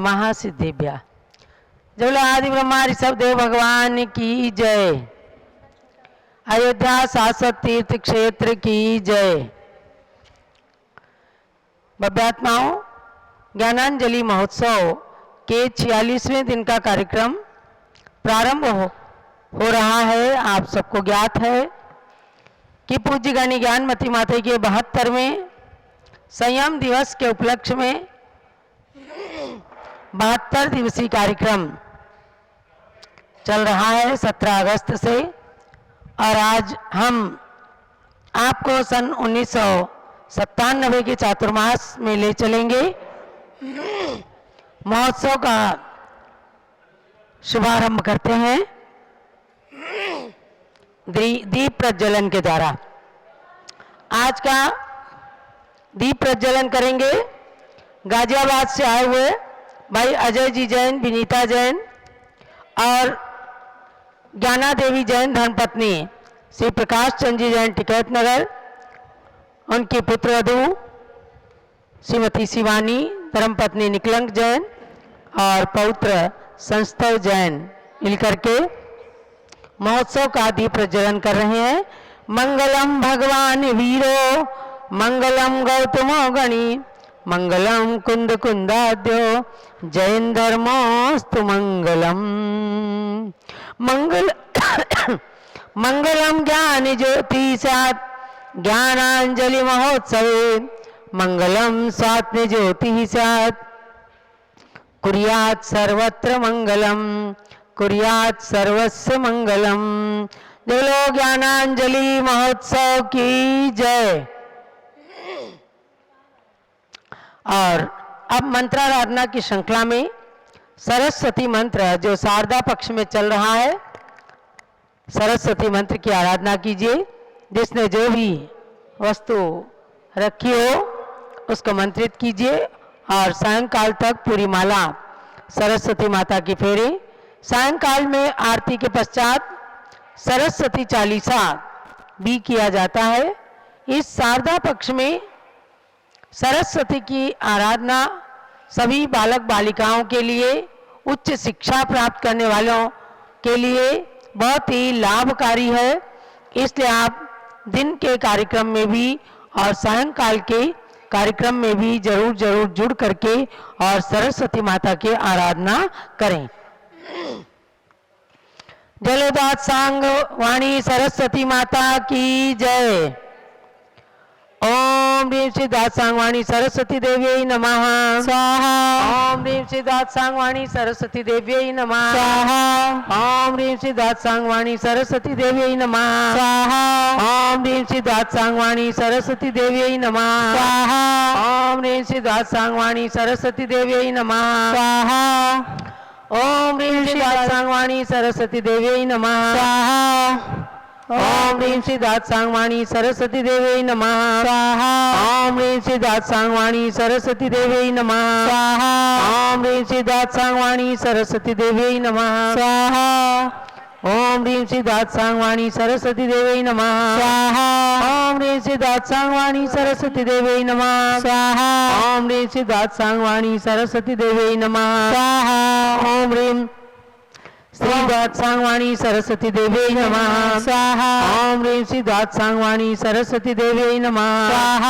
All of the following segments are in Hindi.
नमः सिद्धिभ्या। जय आदि ब्रह्मा ऋषभ देव भगवान की जय। अयोध्या शाश्वत तीर्थ क्षेत्र की जय। भव्यात्माओं, ज्ञानांजलि महोत्सव के 46वें दिन का कार्यक्रम प्रारंभ हो रहा है। आप सबको ज्ञात है कि पूज्य गणी ज्ञानमती माता के 72वें संयम दिवस के उपलक्ष्य में 72 दिवसीय कार्यक्रम चल रहा है 17 अगस्त से। और आज हम आपको सन 1997 के चातुर्मास में ले चलेंगे। महोत्सव का शुभारंभ करते हैं दीप प्रज्वलन के द्वारा। आज का दीप प्रज्वलन करेंगे गाजियाबाद से आए हुए भाई अजय जी जैन, विनीता जैन और ज्ञाना देवी जैन धर्मपत्नी श्री प्रकाश चंद जी जैन टिकैत नगर, उनकी पुत्रवधू श्रीमती शिवानी धर्मपत्नी निकलंक जैन और पौत्र संस्थव जैन मिलकर के महोत्सव का दीप प्रज्वलन कर रहे हैं। मंगलम भगवान वीरो, मंगलम गौतमो गणी, मंगलम कुंद कुंदाद्यो, जैन धर्मोस्तु मंगलम। मंगल मंगलम ज्ञान ज्योति सात ज्ञानांजलि महोत्सवे, मंगलम स्वात्म ज्योति सात कुर्यात् सर्वत्र मंगलम, कुर्यात् सर्वस्य मंगलम। बोलो ज्ञानांजलि महोत्सव की जय। और अब मंत्राराधना की श्रृंखला में सरस्वती मंत्र जो शारदा पक्ष में चल रहा है, सरस्वती मंत्र की आराधना कीजिए। जिसने जो भी वस्तु रखी हो उसको मंत्रित कीजिए और सायंकाल तक पूरी माला सरस्वती माता की फेरे। सायंकाल में आरती के पश्चात सरस्वती चालीसा भी किया जाता है। इस शारदा पक्ष में सरस्वती की आराधना सभी बालक बालिकाओं के लिए, उच्च शिक्षा प्राप्त करने वालों के लिए बहुत ही लाभकारी है। इसलिए आप दिन के कार्यक्रम में भी और सायंकाल के कार्यक्रम में भी जरूर जुड़ करके और सरस्वती माता की आराधना करें। जलोदात सांग वाणी सरस्वती माता की जय। ओम ह्रीं श्री दात सांगवाणी सरस्वती देव्यै नमः स्वाहा। ओम ह्रीं श्री दात सांगवाणी सरस्वती देव्यै नमः स्वाहा। ओम ह्रीं श्री दात सांगवाणी सरस्वती देव्यै नमः स्वाहा। ओम ह्रीं श्री दात सांगवाणी सरस्वती देव्यै नमः स्वाहा। ओम ह्रीं श्री दात सांगवाणी सरस्वती देव्यै नमः स्वाहा। ओम ह्रीं श्री दात सांगवाणी सरस्वती देव्यै नमः स्वाहा। ओम ह्रीं श्री दात सांगवाणी सरस्वती देव्यै नमः स्वाहा। ओम ह्रीं श्री दात सांगवाणी सरस्वती देव्यै नमः स्वाहा। ओम ह्रीं श्री दात सांगवाणी सरस्वती देव्यै नमः स्वाहा। ओम ह्रीं श्री दात सांगवाणी सरस्वती देव्यै नमः स्वाहा। ओम ह्रीं श्री दात सांगवाणी सरस्वती देव्यै नमः स्वाहा। ओम ह्रीं श्री दात सांगवाणी सरस्वती देव्यै नमः स्वाहा। ओम ह्रीं श्री दात सांगवाणी सरस्वती देव्यै नमः स्वाहा। ओम ह्रीं श्री दात सांगवाणी सरस्वती देव्यै नमः स्वाहा।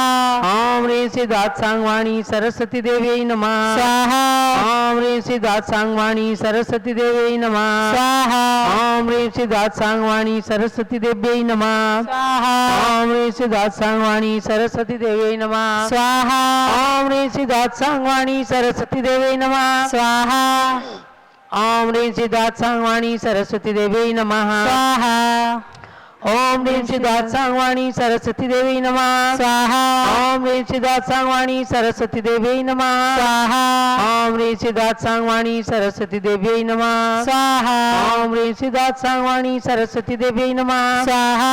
ओम ह्रीं श्री दात सांगवाणी सरस्वती देव्यै नमः स्वाहा। ओम ह्रीं श्री दात सांगवाणी सरस्वती देव्यै नमः स्वाहा। ओम ह्रीं श्री दात सांगवाणी सरस्वती देव्यै नमः स्वाहा। ओम ह्रीं श्री दात सांगवाणी सरस्वती देव्यै नमः स्वाहा। ओम ह्रीं श्री दात सांगवाणी सरस्वती देव्यै नमः स्वाहा। ओम ह्रीं श्री दात सांगवाणी सरस्वती देव्यै नमः स्वाहा। ओम ह्रीं श्री दात सांगवाणी सरस्वती देव्यै नमः स्वाहा। ओम ह्रीं श्री दात सांगवाणी सरस्वती देव्यै नमः स्वाहा। ओम ह्रीं श्री दात सांगवाणी सरस्वती देव्यै नमः स्वाहा। ओम ह्रीं श्री दात सांगवाणी सरस्वती देव्यै नमः स्वाहा।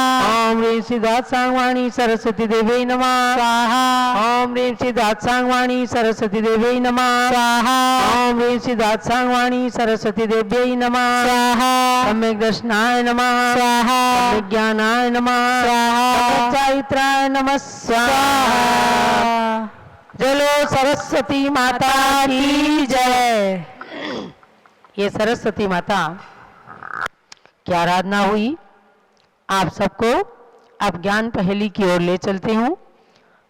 ओम ह्रीं श्री दात सांगवाणी सरस्वती देव्यै नमः स्वाहा। ओम ह्रीं श्री दात सांगवाणी सरस्वती देव्यै नमः स्वाहा। ओम ह्रीं श्री दात सांगवाणी सरस्वती देव्यै नमः स्वाहा। सम्यक दर्शनाय नमः स्वाहा। ज्ञानाय नमः स्वाहा। चारित्राय नमः स्वाहा। बोलो सरस्वती माता की जय। ये सरस्वती माता की आराधना हुई। आप सबको अब ज्ञान पहेली की ओर ले चलती हूँ।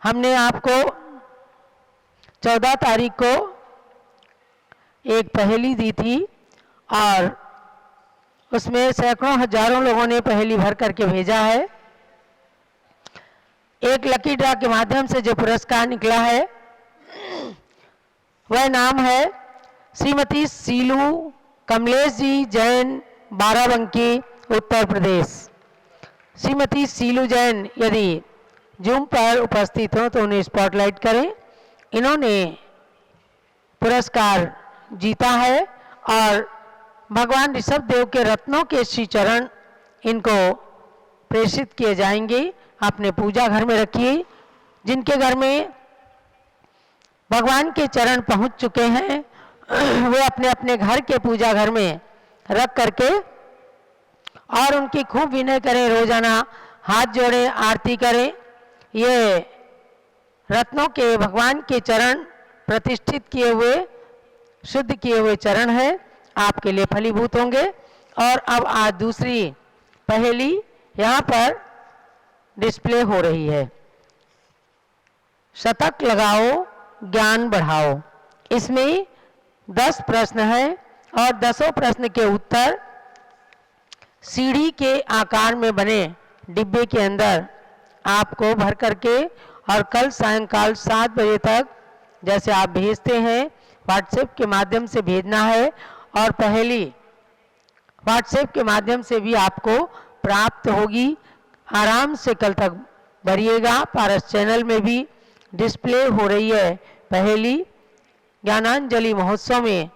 हमने आपको 14 तारीख को एक पहेली दी थी और उसमें सैकड़ों हजारों लोगों ने पहेली भर करके भेजा है। एक लकी ड्रा के माध्यम से जो पुरस्कार निकला है वह नाम है श्रीमती सीलू कमलेश जी जैन, बाराबंकी, उत्तर प्रदेश। श्रीमती सीलू जैन यदि जूम पर उपस्थित हो तो उन्हें स्पॉटलाइट करें। इन्होंने पुरस्कार जीता है और भगवान ऋषभ देव के रत्नों के श्री चरण इनको प्रेषित किए जाएंगे। अपने पूजा घर में रखिए। जिनके घर में भगवान के चरण पहुंच चुके हैं वे अपने अपने घर के पूजा घर में रख करके और उनकी खूब विनय करें, रोजाना हाथ जोड़ें, आरती करें। ये रत्नों के भगवान के चरण प्रतिष्ठित किए हुए, शुद्ध किए हुए चरण हैं, आपके लिए फलीभूत होंगे। और अब आज दूसरी पहेली यहाँ पर डिस्प्ले हो रही है। शतक लगाओ ज्ञान बढ़ाओ। इसमें 10 प्रश्न हैं और 10 प्रश्न के उत्तर सीढ़ी के आकार में बने डिब्बे के अंदर आपको भर करके और कल सायंकाल 7 बजे तक जैसे आप भेजते हैं व्हाट्सएप के माध्यम से भेजना है। और पहेली व्हाट्सएप के माध्यम से भी आपको प्राप्त होगी। आराम से कल तक भरिएगा। पारस चैनल में भी डिस्प्ले हो रही है पहेली। ज्ञानांजलि महोत्सव में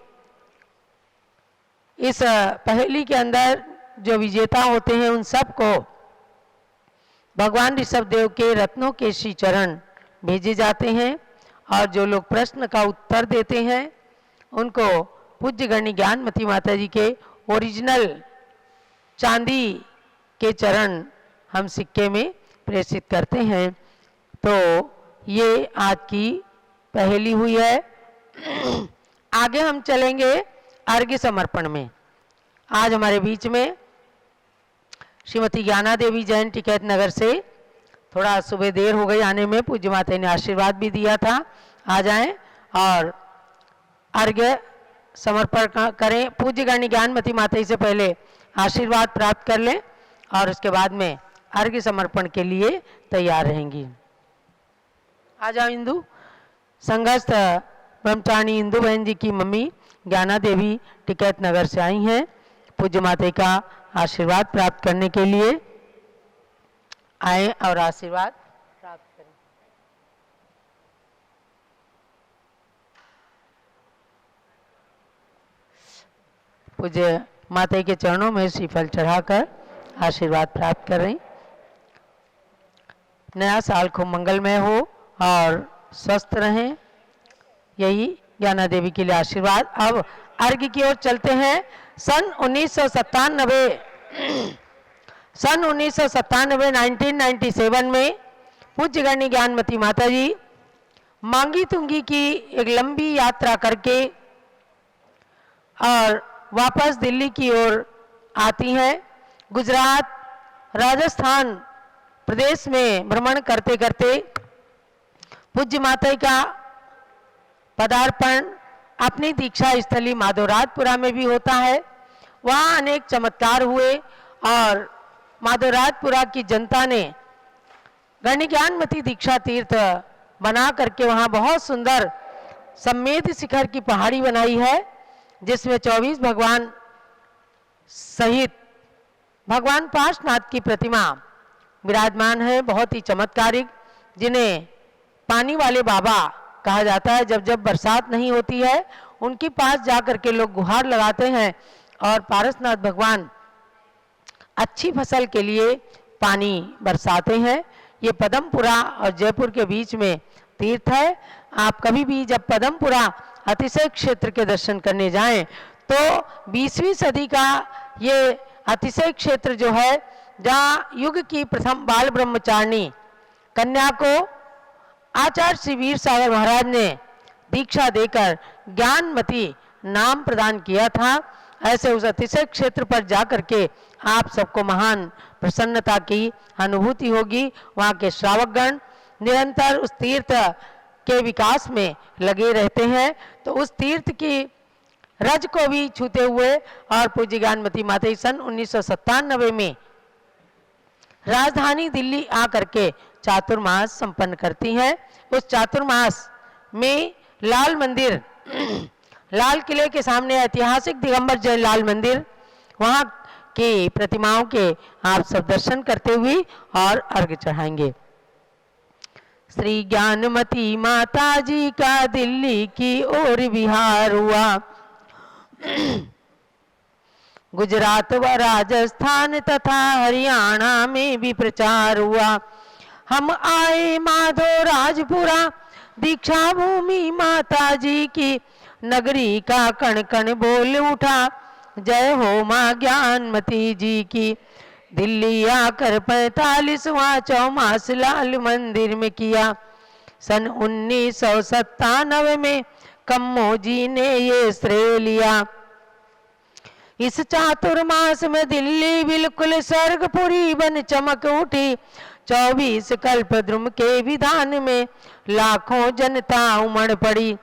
इस पहेली के अंदर जो विजेता होते हैं उन सबको भगवान ऋषभ देव के रत्नों के श्री चरण भेजे जाते हैं और जो लोग प्रश्न का उत्तर देते हैं उनको पूज्य गणी ज्ञानमती माता जी के ओरिजिनल चांदी के चरण हम सिक्के में प्रेषित करते हैं। तो ये आज की पहेली हुई है। आगे हम चलेंगे अर्घ्य समर्पण में। आज हमारे बीच में श्रीमती ज्ञाना देवी जैन टिकैत नगर से, थोड़ा सुबह देर हो गई आने में, पूज्य माता ने आशीर्वाद भी दिया था आ जाएं और अर्घ्य समर्पण करें। पूज्य गणी ज्ञानमती माता से पहले आशीर्वाद प्राप्त कर लें और उसके बाद में अर्घ्य समर्पण के लिए तैयार रहेंगी। आ जाओ इंदु। संघस्थ ब्रह्मचारिणी इंदु बहन जी की मम्मी ज्ञाना देवी टिकैत नगर से आई हैं पूज्य माता का आशीर्वाद प्राप्त करने के लिए। आए और आशीर्वाद प्राप्त करें। पूज्य माता के चरणों में श्रीफल चढ़ाकर आशीर्वाद प्राप्त कर रही। नया साल खूब मंगलमय हो और स्वस्थ रहें, यही ज्ञाना देवी के लिए आशीर्वाद। अब अर्घ्य की ओर चलते हैं। सन 1997 में पूज्य गणी ज्ञानमती माता जी मांगी तुंगी की एक लंबी यात्रा करके और वापस दिल्ली की ओर आती हैं। गुजरात, राजस्थान प्रदेश में भ्रमण करते करते पूज्य माता का पदार्पण अपनी दीक्षा स्थली माधोराजपुरा में भी होता है। वहाँ अनेक चमत्कार हुए और माधोराजपुरा की जनता ने गणी ज्ञानमती दीक्षा तीर्थ बना करके वहाँ बहुत सुंदर सम्मेद शिखर की पहाड़ी बनाई है जिसमें 24 भगवान सहित भगवान पार्श्वनाथ की प्रतिमा विराजमान है, बहुत ही चमत्कारिक, जिन्हें पानी वाले बाबा कहा जाता है। जब जब बरसात नहीं होती है उनके पास जाकर के लोग गुहार लगाते हैं और पारसनाथ भगवान अच्छी फसल के लिए पानी बरसाते हैं। ये पदमपुरा और जयपुर के बीच में तीर्थ है। आप कभी भी जब पदमपुरा अतिशय क्षेत्र के दर्शन करने जाएं तो 20वीं सदी का ये अतिशय क्षेत्र जो है, जहाँ युग की प्रथम बाल ब्रह्मचारिणी कन्या को आचार्य श्री वीर सागर महाराज ने दीक्षा देकर ज्ञानमती नाम प्रदान किया था। ऐसे उस अतिशय क्षेत्र पर जाकर के आप सबको महान प्रसन्नता की अनुभूति होगी। वहाँ के श्रावकगण निरंतर उस तीर्थ के विकास में लगे रहते हैं, तो उस तीर्थ की रज को भी छूते हुए और पूज्य ज्ञानमती माता सन 1997 में राजधानी दिल्ली आकर के चातुर्मास संपन्न करती हैं। उस चातुर्मास में लाल मंदिर, लाल किले के सामने ऐतिहासिक दिगंबर जय लाल मंदिर, वहाँ की प्रतिमाओं के आप सब दर्शन करते हुए और अर्घ्य चढ़ाएंगे। श्री ज्ञानमती माता जी का दिल्ली की ओर विहार हुआ, गुजरात व राजस्थान तथा हरियाणा में भी प्रचार हुआ। हम आए माधो राजपुरा, दीक्षा भूमि माता जी की, नगरी का कण कण बोल उठा, जय हो माँ ज्ञानमती जी की। दिल्ली आकर 45वां चौमास लाल मंदिर में किया। सन 1997 में कम्मो जी ने ये श्रेय लिया। इस चातुर्मास में दिल्ली बिल्कुल स्वर्गपुरी बन चमक उठी। 24 कल्पद्रुम के विधान में लाखों जनता उमड़ पड़ी।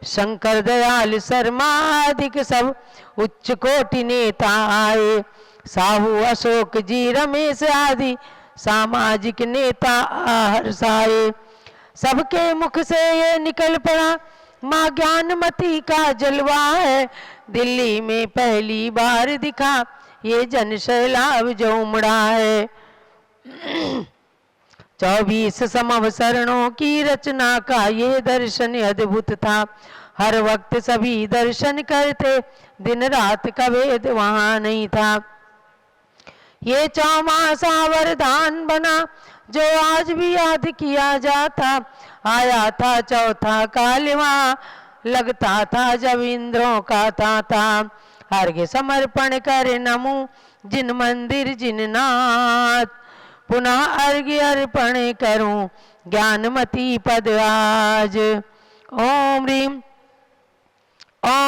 शंकर दयाल शर्मा आदि सब उच्च कोटि नेता आए। साहू अशोक जी, रमेश आदि सामाजिक नेता हर्षाए। सबके मुख से ये निकल पड़ा, माँ ज्ञानमती का जलवा है। दिल्ली में पहली बार दिखा ये जन सैलाब जो उमड़ा है। 24 समवसरणों की रचना का ये दर्शन अद्भुत था। हर वक्त सभी दर्शन करते, दिन रात का भेद वहां नहीं था। ये चौमासा वरदान बना जो आज भी याद किया जाता। आया था चौथा कालवा, लगता था जब इंद्रों का ताता। अर्घ्य समर्पण कर नमो जिन मंदिर जिन नाथ, पुनः अर्घ्य अर्पण करूं ज्ञानमती पद आज। ओम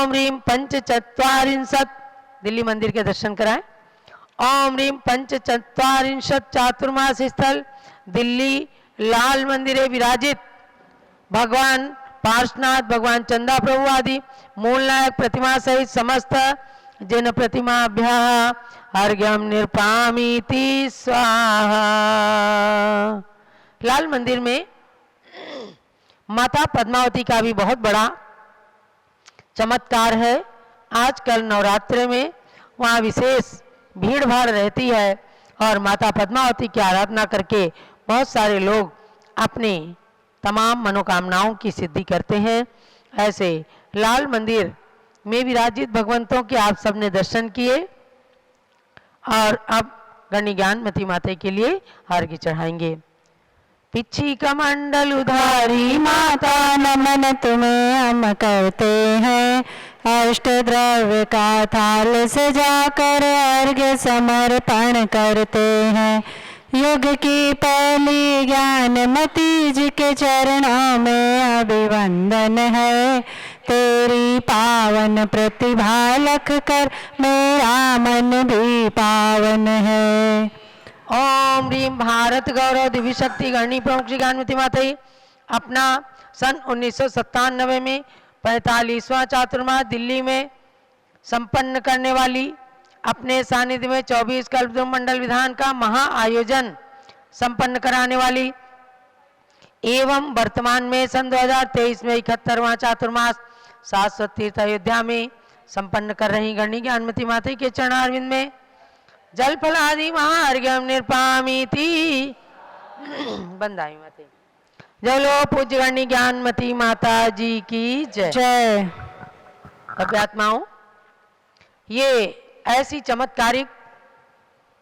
ह्रीम पंचचत्वारिंशत्, दिल्ली मंदिर के दर्शन कराएं। ओम ह्रीम पंचचत्वारिंशत् चातुर्मास स्थल दिल्ली लाल मंदिरे विराजित भगवान पार्श्वनाथ, भगवान चंदा प्रभु आदि मूल नायक प्रतिमा सहित समस्त जिन प्रतिमाभ्यः अर्घ्यम निर्पामीति स्वाहा। लाल मंदिर में माता पद्मावती का भी बहुत बड़ा चमत्कार है। आजकल नवरात्र में वहाँ विशेष भीड़ भाड़ रहती है और माता पद्मावती की आराधना करके बहुत सारे लोग अपने तमाम मनोकामनाओं की सिद्धि करते हैं। ऐसे लाल मंदिर में विराजित भगवंतों के आप सबने दर्शन किए और अब गणी ज्ञानमती माता के लिए अर्घ्य चढ़ाएंगे। पिछी कमंडल उधारी माता नमन तुम्हें हम करते हैं। अष्ट द्रव्य का थाल सजाकर अर्घ्य समर्पण करते हैं। युग की पहली ज्ञानमती जी के चरणों में अभिवंदन है। तेरी पावन प्रतिभा लख कर मेरा मन भी पावन है। ओम ह्रीम भारत गौरव दिव्य शक्ति गणी प्रमुख श्री ज्ञानमती माता अपना सन 1997 में 45वां चातुर्मास दिल्ली में संपन्न करने वाली, अपने सानिध्य में 24 कल्पद्रुम मंडल विधान का महा आयोजन संपन्न कराने वाली एवं वर्तमान में सन 2023 में 71वां चातुर्मास शाश्वत तीर्थ अयोध्या में संपन्न कर रही गणी ज्ञानमती माता के चरणारविंद में जल फल आदि महार्घ्यम निर्पामीति बंदाई माते। जलो पूज्य गणी ज्ञानमती माता जी की जय। जय। अभ्यात्माओं, ये ऐसी चमत्कारिक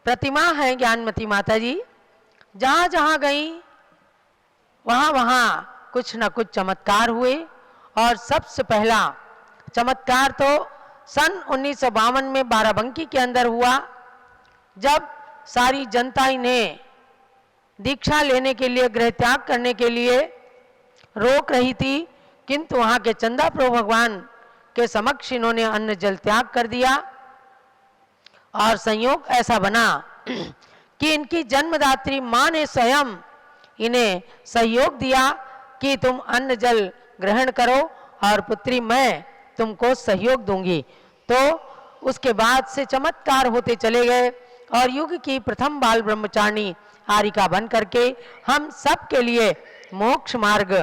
प्रतिमा है ज्ञानमती माता जी। जहाँ जहाँ गई वहाँ वहाँ कुछ न कुछ चमत्कार हुए और सबसे पहला चमत्कार तो सन 1952 में बाराबंकी के अंदर हुआ, जब सारी जनता इन्हें दीक्षा लेने के लिए, गृह त्याग करने के लिए रोक रही थी, किंतु वहाँ के चंदा प्रभु भगवान के समक्ष इन्होंने अन्न जल त्याग कर दिया और संयोग ऐसा बना कि इनकी जन्मदात्री माँ ने स्वयं इन्हें सहयोग दिया कि तुम अन्न जल ग्रहण करो और पुत्री मैं तुमको सहयोग दूंगी। तो उसके बाद से चमत्कार होते चले गए और युग की प्रथम बाल ब्रह्मचारिणी आरिका बन करके हम सब के लिए मोक्ष मार्ग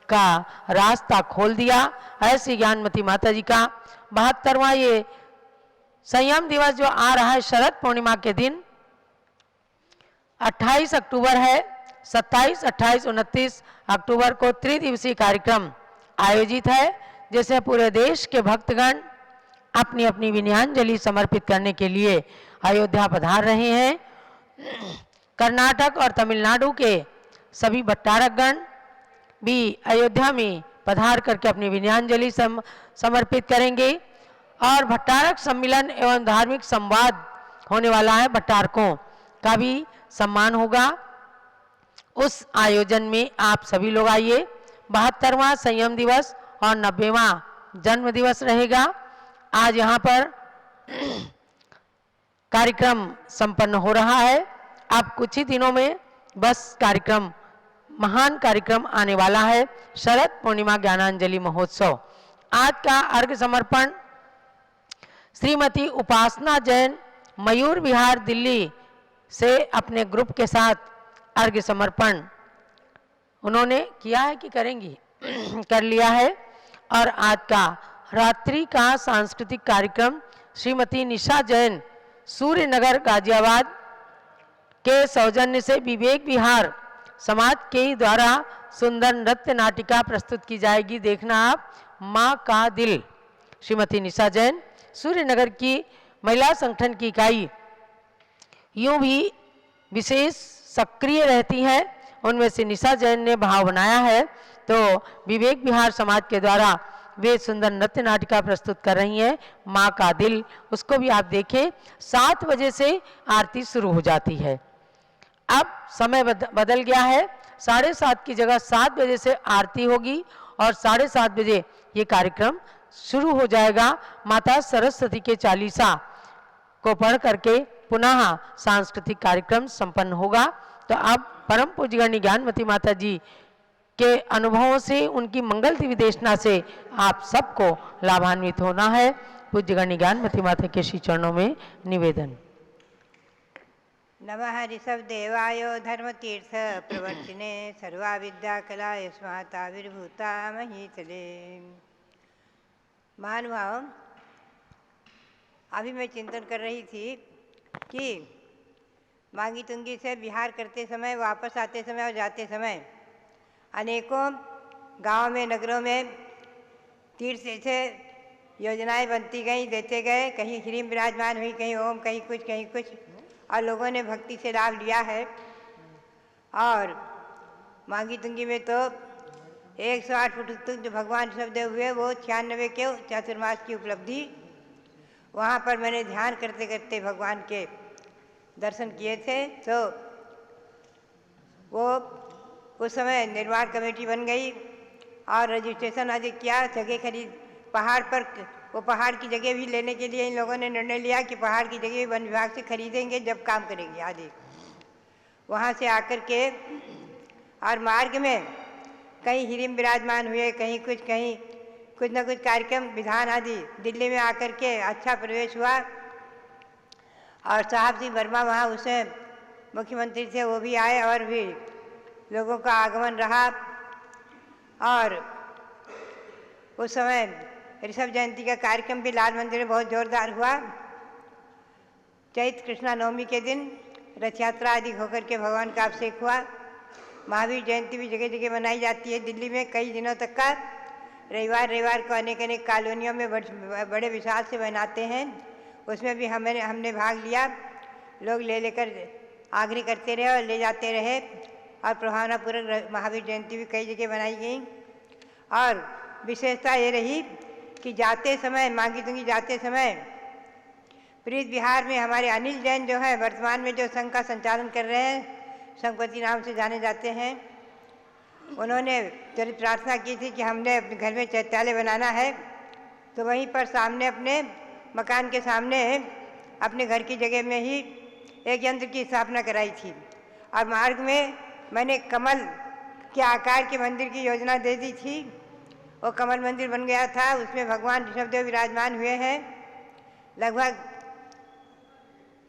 का रास्ता खोल दिया। ऐसी ज्ञानमती माता जी का 72वां ये संयम दिवस जो आ रहा है शरद पूर्णिमा के दिन 28 अक्टूबर है। 27, 28, 29 अक्टूबर को त्रिदिवसीय कार्यक्रम आयोजित है, जिसे पूरे देश के भक्तगण अपनी अपनी विनयांजलि समर्पित करने के लिए अयोध्या पधार रहे हैं। कर्नाटक और तमिलनाडु के सभी भट्टारकगण भी अयोध्या में पधार करके अपनी विनयांजलि समर्पित करेंगे और भट्टारक सम्मेलन एवं धार्मिक संवाद होने वाला है। भट्टारकों का भी सम्मान होगा। उस आयोजन में आप सभी लोग आइए। 72वां संयम दिवस और 90वां जन्म दिवस रहेगा। आज यहाँ पर कार्यक्रम संपन्न हो रहा है। अब कुछ ही दिनों में बस कार्यक्रम महान कार्यक्रम आने वाला है, शरद पूर्णिमा ज्ञानांजलि महोत्सव। आज का अर्घ समर्पण श्रीमती उपासना जैन मयूर विहार दिल्ली से अपने ग्रुप के साथ अर्घ समर्पण उन्होंने किया है कि करेंगी कर लिया है। और आज का रात्रि का सांस्कृतिक कार्यक्रम श्रीमती निशा जैन सूर्यनगर गाजियाबाद के सौजन्य से विवेक विहार समाज के द्वारा सुंदर नृत्य नाटिका प्रस्तुत की जाएगी। देखना आप, माँ का दिल। श्रीमती निशा जैन सूर्यनगर की महिला संगठन की इकाई यूं भी विशेष सक्रिय रहती हैं, उनमें से निशा जैन ने भाव बनाया है। तो विवेक विहार समाज के द्वारा वे सुंदर नृत्य नाटिका प्रस्तुत कर रही हैं, माँ का दिल। उसको भी आप देखें। 7 बजे से आरती शुरू हो जाती है। अब समय बदल गया है, 7:30 की जगह 7 बजे से आरती होगी और 7:30 बजे ये कार्यक्रम शुरू हो जाएगा। माता सरस्वती के चालीसा को पढ़ करके पुनः सांस्कृतिक कार्यक्रम संपन्न होगा। तो अब परम पूज्यगणी ज्ञानमती माता जी के अनुभवों से, उनकी मंगल दिव्यदेशना से आप सबको लाभान्वित होना है। पूज्यगणी ज्ञानमती माता के श्री चरणों में निवेदन। नमः ऋषभदेवाय धर्मतीर्थ प्रवर्तिने सर्वा विद्या कला यस्माताविर्भूता महीतले। महानुभाव, अभी मैं चिंतन कर रही थी कि मांगी तुंगी से विहार करते समय, वापस आते समय और जाते समय अनेकों गांव में, नगरों में तीर्थ से योजनाएं बनती गई, देते गए। कहीं ह्रीम विराजमान हुई, कहीं ओम, कहीं कुछ, और लोगों ने भक्ति से लाभ लिया है। और मांगी तुंगी में तो 108 फुट तक जो भगवान ऋषभदेव हुए, वो 96 के चातुर्मास की उपलब्धि। वहाँ पर मैंने ध्यान करते करते भगवान के दर्शन किए थे। तो वो उस समय निर्माण कमेटी बन गई और रजिस्ट्रेशन आदि किया, जगह खरीद, पहाड़ पर वो पहाड़ की जगह भी लेने के लिए इन लोगों ने निर्णय लिया कि पहाड़ की जगह वन विभाग से खरीदेंगे जब काम करेंगे आदि। वहाँ से आकर के और मार्ग में कहीं हीरिम विराजमान हुए, कहीं कुछ न कुछ कार्यक्रम विधान आदि। दिल्ली में आकर के अच्छा प्रवेश हुआ और साहब जी वर्मा वहाँ उसे मुख्यमंत्री थे, वो भी आए और भी लोगों का आगमन रहा। और उस समय ऋषभ जयंती का कार्यक्रम भी लाल मंदिर में बहुत जोरदार हुआ। चैत्र कृष्णा नवमी के दिन रथ यात्रा आदि होकर के भगवान का अभिषेक हुआ। महावीर जयंती भी जगह जगह मनाई जाती है दिल्ली में कई दिनों तक का। रविवार को अनेक कॉलोनियों में बड़े विशाल से मनाते हैं। उसमें भी हमने भाग लिया। लोग लेकर आग्रह करते रहे और ले जाते रहे और प्रभावनापूर्वक महावीर जयंती भी कई जगह मनाई गई। और विशेषता ये रही कि जाते समय, मांगी तुंगी जाते समय, प्रीत विहार में हमारे अनिल जैन जो है वर्तमान में जो संघ का संचालन कर रहे हैं, संघपति नाम से जाने जाते हैं, उन्होंने चलित प्रार्थना की थी कि हमने अपने घर में चैत्यालय बनाना है, तो वहीं पर सामने अपने मकान के सामने अपने घर की जगह में ही एक यंत्र की स्थापना कराई थी। और मार्ग में मैंने कमल के आकार के मंदिर की योजना दे दी थी। वो कमल मंदिर बन गया था, उसमें भगवान ऋषभदेव विराजमान हुए हैं, लगभग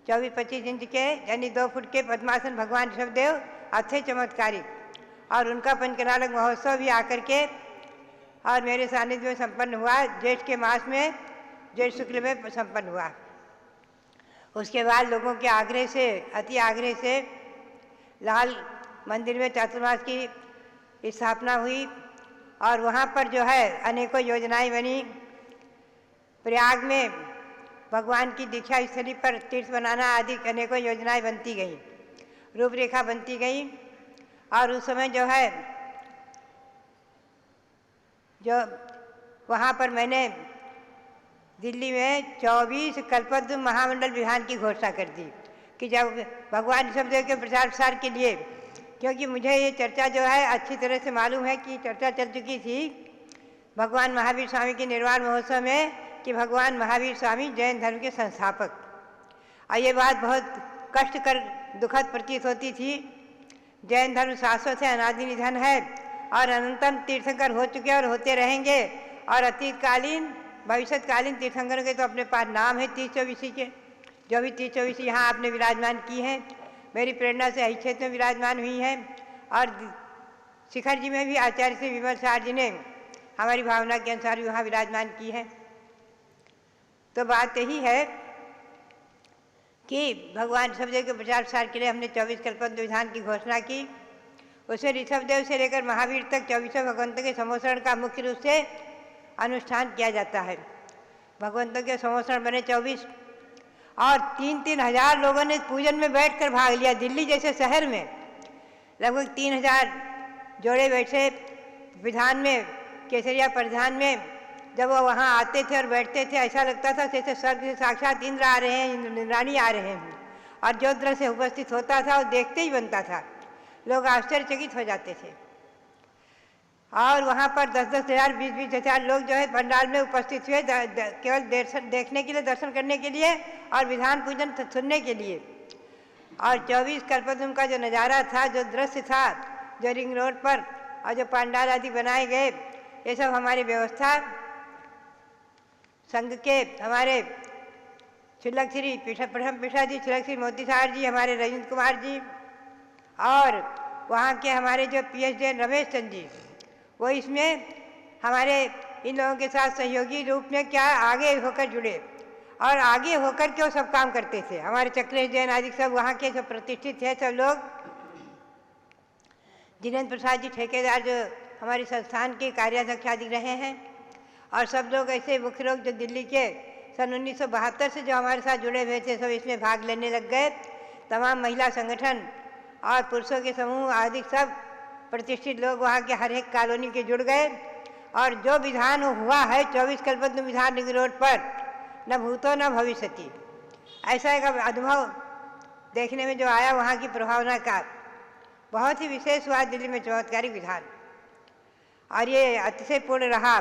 24-25 इंच के यानी 2 फुट के पद्मासन भगवान ऋषभदेव अच्छे चमत्कारिक। और उनका पंचकनालक महोत्सव भी आकर के और मेरे सानिध्य में संपन्न हुआ। ज्येष्ठ के मास में, ज्येष्ठ शुक्ल में संपन्न हुआ। उसके बाद लोगों के आग्रह से, अति आग्रह से लाल मंदिर में चातुर्मास की स्थापना हुई और वहाँ पर जो है अनेकों योजनाएं बनी। प्रयाग में भगवान की दीक्षा स्थली पर तीर्थ बनाना आदि अनेकों योजनाएं बनती गई, रूपरेखा बनती गई। और उस समय जो है जो वहाँ पर मैंने दिल्ली में 24 कल्पद्रुम महामंडल विधान की घोषणा कर दी कि जब भगवान ऋषभदेव के प्रचार प्रसार के लिए, क्योंकि मुझे ये चर्चा जो है अच्छी तरह से मालूम है कि चर्चा चल चुकी थी भगवान महावीर स्वामी के निर्वाण महोत्सव में कि भगवान महावीर स्वामी जैन धर्म के संस्थापक। और ये बात बहुत कष्टकर दुखद प्रतीत होती थी। जैन धर्म शाश्वत है, अनादि निधन है और अनंतम तीर्थंकर हो चुके और होते रहेंगे। और अतीतकालीन भविष्यकालीन तीर्थंकरों के तो अपने पास नाम है 30-24 के, जो भी 30-24 यहाँ आपने विराजमान की हैं। मेरी प्रेरणा से हई क्षेत्र में विराजमान हुई हैं। और शिखर जी में भी आचार्य श्री विमल सार जी ने हमारी भावना के अनुसार भी वहाँ विराजमान की है। तो बात यही है कि भगवान ऋषभदेव के प्रचार प्रसार के लिए हमने 24 कल्पद्रुम विधान की घोषणा की। उसमें ऋषभदेव से लेकर महावीर तक 24 भगवंतों के समोसरण का मुख्य रूप से अनुष्ठान किया जाता है। भगवंतों के समोसरण बने 24 और 3-3 हजार लोगों ने पूजन में बैठकर भाग लिया। दिल्ली जैसे शहर में लगभग 3000 जोड़े बैठे विधान में, केसरिया परिधान में। जब वो वहाँ आते थे और बैठते थे ऐसा लगता था जैसे स्वर्ग से साक्षात इंद्र आ रहे हैं, इंद्राणी आ रहे हैं। और जो दृश्य उपस्थित होता था वो देखते ही बनता था, लोग आश्चर्यचकित हो जाते थे। और वहाँ पर 10-10 हजार 20-20 हजार लोग जो है पंडाल में उपस्थित हुए केवल देखने के लिए, दर्शन करने के लिए और विधान पूजन सुनने के लिए। और 24 कल्पद्रुम का जो नज़ारा था, जो दृश्य था, जो रिंग रोड पर और जो पंडाल आदि बनाए गए, ये सब हमारी व्यवस्था संघ के हमारे छिलक श्री प्रथम पीठा जी, छिलक श्री मोती साहर जी, हमारे रविंद्र कुमार जी और वहाँ के हमारे जो PhD रमेश चंद जी, वो इसमें हमारे इन लोगों के साथ सहयोगी रूप में क्या आगे होकर जुड़े और आगे होकर के वो सब काम करते थे। हमारे चक्रेश जैन आदि सब वहाँ के सब प्रतिष्ठित थे सब लोग। जिनेन्द्र प्रसाद जी ठेकेदार जो हमारे संस्थान के कार्याध्यक्ष आदि रहे हैं। और सब लोग ऐसे मुख्य लोग जो दिल्ली के सन 1972 से जो हमारे साथ जुड़े हुए थे सब इसमें भाग लेने लग गए। तमाम महिला संगठन और पुरुषों के समूह आदि सब प्रतिष्ठित लोग वहाँ के हर एक कॉलोनी के जुड़ गए। और जो विधान हुआ है 24 कल्पद्रुम विधान रिंग रोड पर, न भूतो न भविष्यति, ऐसा एक अनुभव देखने में जो आया वहाँ की प्रभावना का, बहुत ही विशेष हुआ दिल्ली में चमत्कारिक विधान। और ये अतिशय पूर्ण रहा।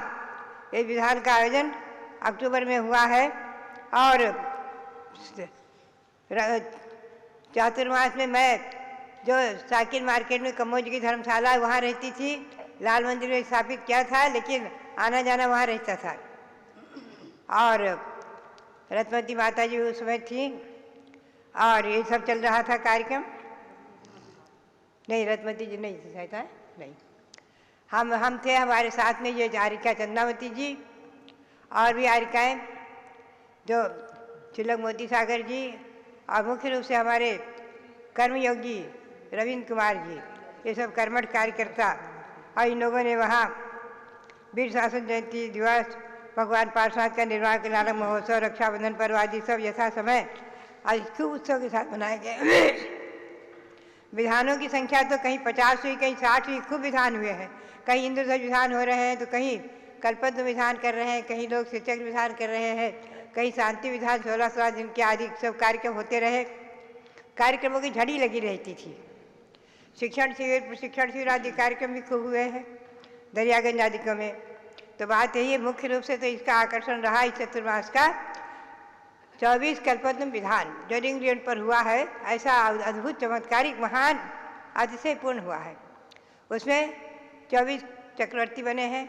ये विधान का आयोजन अक्टूबर में हुआ है और चातुर्मास में मैं जो साकिर मार्केट में कमोज की धर्मशाला वहाँ रहती थी, लाल मंदिर में स्थापित किया था, लेकिन आना जाना वहाँ रहता था। और रत्नवती माता जी उस समय थी और ये सब चल रहा था कार्यक्रम। नहीं, रत्नवती जी नहीं थी शायद, नहीं, हम थे। हमारे साथ में ये आरिका चंद्रावती जी और भी आरिकाएँ जो छिलक मोती सागर जी और मुख्य रूप से हमारे कर्मयोगी रविंद्र कुमार जी, ये सब कर्मठ कार्यकर्ता। और इन लोगों ने वहाँ वीर शासन जयंती दिवस, भगवान पार्श्वनाथ का निर्वाण कल्याणक महोत्सव, रक्षाबंधन पर्व आदि सब यथा समय आज खूब उत्सव के साथ मनाए गए। विधानों की संख्या तो कहीं 50 हुई, कहीं 60 हुई, खूब विधान हुए हैं। कहीं इंद्रध्वज विधान हो रहे हैं तो कहीं कल्पद्रुम विधान कर रहे हैं, कहीं लोग श्रीचक्र विधान कर रहे हैं, कहीं शांति विधान 16 दिन के आदि सब कार्यक्रम होते रहे। कार्यक्रमों की झड़ी लगी रहती थी। शिक्षण शिविर, प्रशिक्षण शिविर आदि कार्यक्रम भी खूब हुए हैं दरियागंज आदि में। तो बात यही है, मुख्य रूप से तो इसका आकर्षण रहा इस चतुर्मास का 24 कल्पद्रुम विधान जो इंग्लैंड पर हुआ है, ऐसा अद्भुत चमत्कारिक महान अतिशयपूर्ण हुआ है। उसमें 24 चक्रवर्ती बने हैं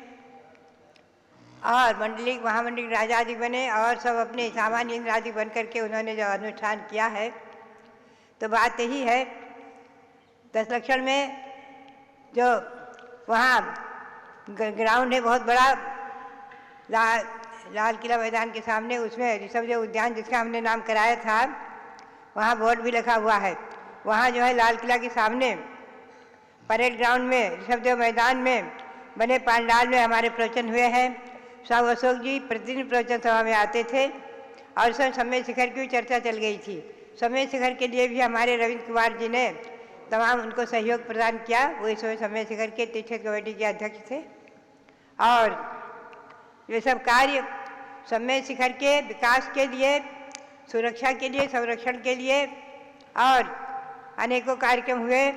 और मंडलिक महामंडलिक राजा आदि बने और सब अपने सामान्य इंद्र आदि बन करके उन्होंने जो अनुष्ठान किया है। तो बात यही है, 10 लक्षण में जो वहाँ ग्राउंड है बहुत बड़ा लाल किला मैदान के सामने, उसमें ऋषभदेव उद्यान जिसका हमने नाम कराया था, वहाँ बोर्ड भी लिखा हुआ है। वहाँ जो है लाल किला के सामने परेड ग्राउंड में ऋषभदेव मैदान में बने पांडाल में हमारे प्रवचन हुए हैं। स्वामी अशोक जी प्रतिदिन प्रवचन सभा में आते थे और उसमें समय शिखर की भी चर्चा चल गई थी। समय शिखर के लिए भी हमारे रविंद्र कुमार जी ने तमाम उनको सहयोग प्रदान किया। वो इस समय शिखर के तीर्थ कमेटी के अध्यक्ष थे और ये सब कार्य समय शिखर के विकास के लिए, सुरक्षा के लिए, संरक्षण के लिए और अनेकों कार्यक्रम हुए।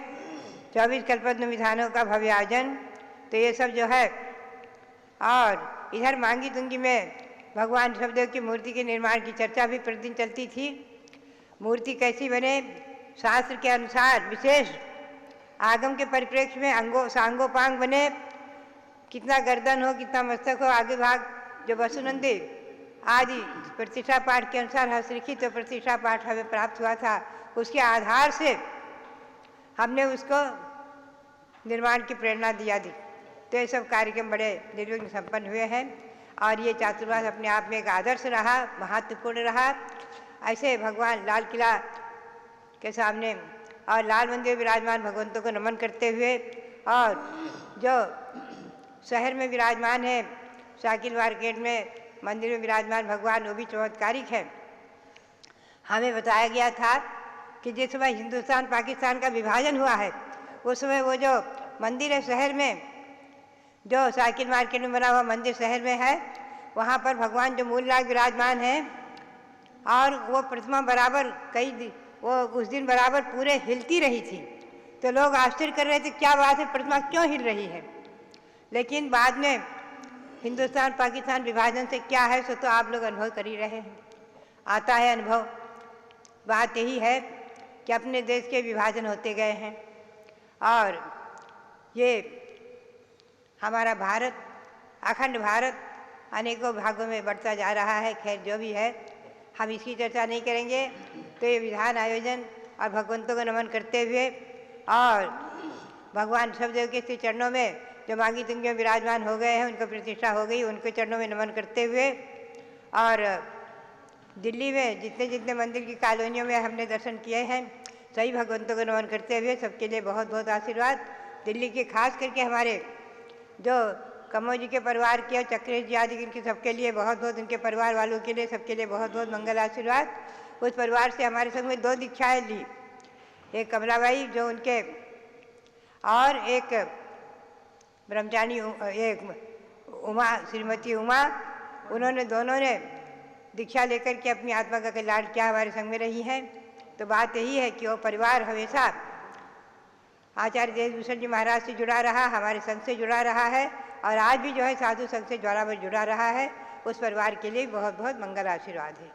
24 कल्पद्रुम विधानों का भव्य आयोजन, तो ये सब जो है। और इधर मांगी तुंगी में भगवान ऋषभदेव की मूर्ति के निर्माण की चर्चा भी प्रतिदिन चलती थी। मूर्ति कैसी बने, शास्त्र के अनुसार विशेष आगम के परिप्रेक्ष्य में सांगोपांग बने, कितना गर्दन हो, कितना मस्तक हो, आगे भाग जो वसुनंदी आदि प्रतिष्ठा पाठ के अनुसार हस्तलिखित तो प्रतिष्ठा पाठ हमें प्राप्त हुआ था, उसके आधार से हमने उसको निर्माण की प्रेरणा दिया थी। तो ये सब कार्यक्रम बड़े निर्विघ्न संपन्न हुए हैं और ये चातुर्मास अपने आप में एक आदर्श रहा, महत्वपूर्ण रहा। ऐसे भगवान लाल किला के सामने और लाल मंदिर विराजमान भगवंतों को नमन करते हुए, और जो शहर में विराजमान है साकिल मार्केट में मंदिर में विराजमान भगवान, वो भी चमत्कारिक है। हमें बताया गया था कि जिस समय हिंदुस्तान पाकिस्तान का विभाजन हुआ है, उस समय वो जो मंदिर है शहर में, जो साकिल मार्केट में बना हुआ मंदिर शहर में है, वहाँ पर भगवान जो मूल लाग विराजमान है और वो प्रतिमा बराबर वो उस दिन बराबर पूरे हिलती रही थी। तो लोग आश्चर्य कर रहे थे, क्या बात है, प्रतिमा क्यों हिल रही है। लेकिन बाद में हिंदुस्तान पाकिस्तान विभाजन से क्या है सो तो आप लोग अनुभव कर ही रहे हैं, आता है अनुभव। बात यही है कि अपने देश के विभाजन होते गए हैं और ये हमारा भारत, अखंड भारत अनेकों भागों में बढ़ता जा रहा है। खैर जो भी है, हम इसकी चर्चा नहीं करेंगे। तो ये विधान आयोजन और भगवंतों को नमन करते हुए और भगवान ऋषभदेव के श्री चरणों में जो मांगी तुंगी में विराजमान हो गए हैं, उनको प्रतिष्ठा हो गई, उनके चरणों में नमन करते हुए, और दिल्ली में जितने जितने मंदिर की कॉलोनियों में हमने दर्शन किए हैं, सभी भगवंतों को नमन करते हुए सबके लिए बहुत बहुत आशीर्वाद। दिल्ली के खास करके हमारे जो कमो जी के परिवार के और चक्रेश जी आदि इनके सबके लिए बहुत बहुत, उनके परिवार वालों के लिए सबके लिए बहुत बहुत मंगल आशीर्वाद। उस परिवार से हमारे संग में 2 दीक्षाएँ ली, एक कमलाबाई जो उनके, और एक ब्रह्मचारी, एक उमा, श्रीमती उमा, उन्होंने दोनों ने दीक्षा लेकर के अपनी आत्मा का कल्याण किया, हमारे संग में रही हैं। तो बात यही है कि वो परिवार हमेशा आचार्य देवभूषण जी महाराज से जुड़ा रहा, हमारे संघ से जुड़ा रहा है और आज भी जो है साधु संघ से बराबर जुड़ा रहा है। उस परिवार के लिए बहुत बहुत मंगल आशीर्वाद है।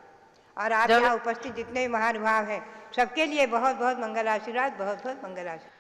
और आप यहाँ उपस्थित जितने भी महानुभाव हैं, सबके लिए बहुत बहुत मंगल आशीर्वाद, बहुत बहुत मंगल आशीर्वाद।